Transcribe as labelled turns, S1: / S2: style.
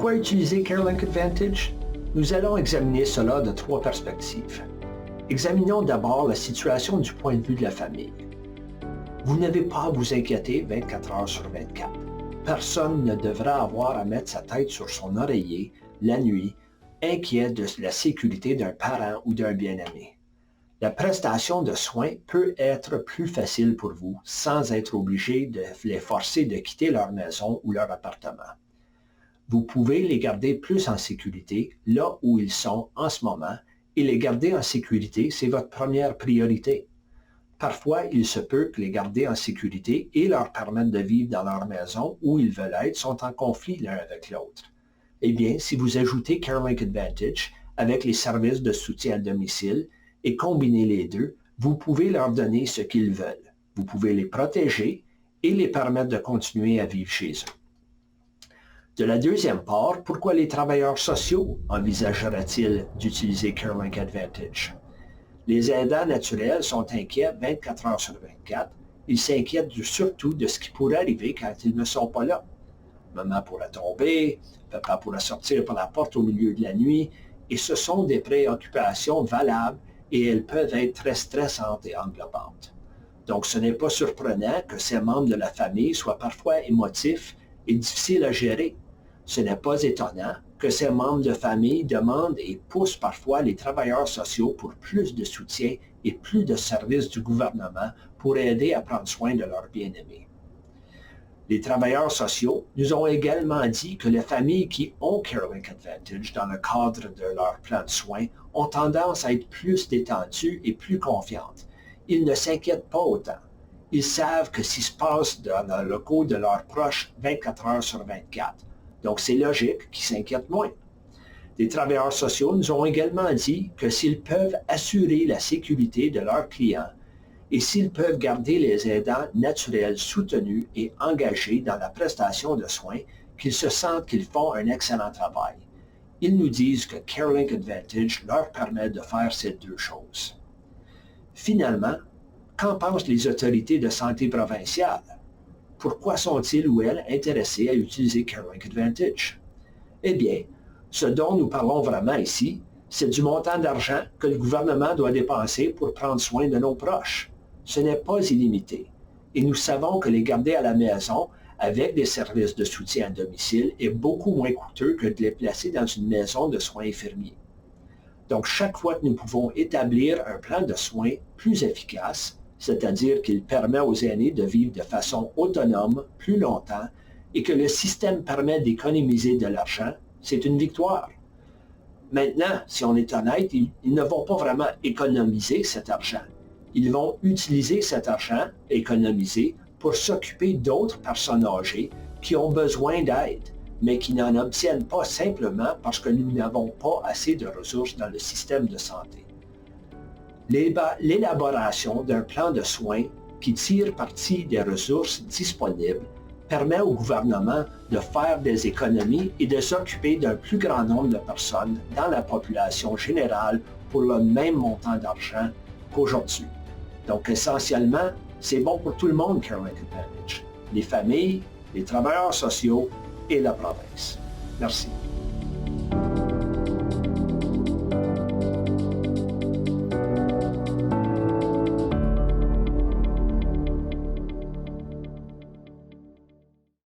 S1: Pourquoi utiliser CareLink Advantage? Nous allons examiner cela de 3 perspectives. Examinons d'abord la situation du point de vue de la famille. Vous n'avez pas à vous inquiéter 24 heures sur 24. Personne ne devra avoir à mettre sa tête sur son oreiller la nuit, inquiet de la sécurité d'un parent ou d'un bien-aimé. La prestation de soins peut être plus facile pour vous sans être obligé de les forcer de quitter leur maison ou leur appartement. Vous pouvez les garder plus en sécurité là où ils sont en ce moment et les garder en sécurité, c'est votre première priorité. Parfois, il se peut que les garder en sécurité et leur permettre de vivre dans leur maison où ils veulent être sont en conflit l'un avec l'autre. Eh bien, si vous ajoutez CareLink Advantage avec les services de soutien à domicile et combinez les deux, vous pouvez leur donner ce qu'ils veulent. Vous pouvez les protéger et les permettre de continuer à vivre chez eux. De la deuxième part, pourquoi les travailleurs sociaux envisageraient-ils d'utiliser CareLink Advantage? Les aidants naturels sont inquiets 24 heures sur 24. Ils s'inquiètent surtout de ce qui pourrait arriver quand ils ne sont pas là. Maman pourrait tomber, papa pourrait sortir par la porte au milieu de la nuit, et ce sont des préoccupations valables et elles peuvent être très stressantes et englobantes. Donc ce n'est pas surprenant que ces membres de la famille soient parfois émotifs et difficiles à gérer. Ce n'est pas étonnant que ces membres de famille demandent et poussent parfois les travailleurs sociaux pour plus de soutien et plus de services du gouvernement pour aider à prendre soin de leurs bien-aimés. Les travailleurs sociaux nous ont également dit que les familles qui ont CareLink Advantage dans le cadre de leur plan de soins ont tendance à être plus détendues et plus confiantes. Ils ne s'inquiètent pas autant. Ils savent que ce qui se passe dans le locaux de leurs proches 24 heures sur 24. Donc, c'est logique qu'ils s'inquiètent moins. Les travailleurs sociaux nous ont également dit que s'ils peuvent assurer la sécurité de leurs clients et s'ils peuvent garder les aidants naturels soutenus et engagés dans la prestation de soins, qu'ils se sentent qu'ils font un excellent travail. Ils nous disent que CareLink Advantage leur permet de faire ces deux choses. Finalement, qu'en pensent les autorités de santé provinciales? Pourquoi sont-ils ou elles intéressés à utiliser CareLink Advantage? Eh bien, ce dont nous parlons vraiment ici, c'est du montant d'argent que le gouvernement doit dépenser pour prendre soin de nos proches. Ce n'est pas illimité. Et nous savons que les garder à la maison avec des services de soutien à domicile est beaucoup moins coûteux que de les placer dans une maison de soins infirmiers. Donc, chaque fois que nous pouvons établir un plan de soins plus efficace, c'est-à-dire qu'il permet aux aînés de vivre de façon autonome plus longtemps et que le système permet d'économiser de l'argent, c'est une victoire. Maintenant, si on est honnête, ils ne vont pas vraiment économiser cet argent. Ils vont utiliser cet argent économisé pour s'occuper d'autres personnes âgées qui ont besoin d'aide, mais qui n'en obtiennent pas simplement parce que nous n'avons pas assez de ressources dans le système de santé. L'élaboration d'un plan de soins qui tire parti des ressources disponibles permet au gouvernement de faire des économies et de s'occuper d'un plus grand nombre de personnes dans la population générale pour le même montant d'argent qu'aujourd'hui. Donc essentiellement, c'est bon pour tout le monde, CareLink Advantage. Les familles, les travailleurs sociaux et la province. Merci.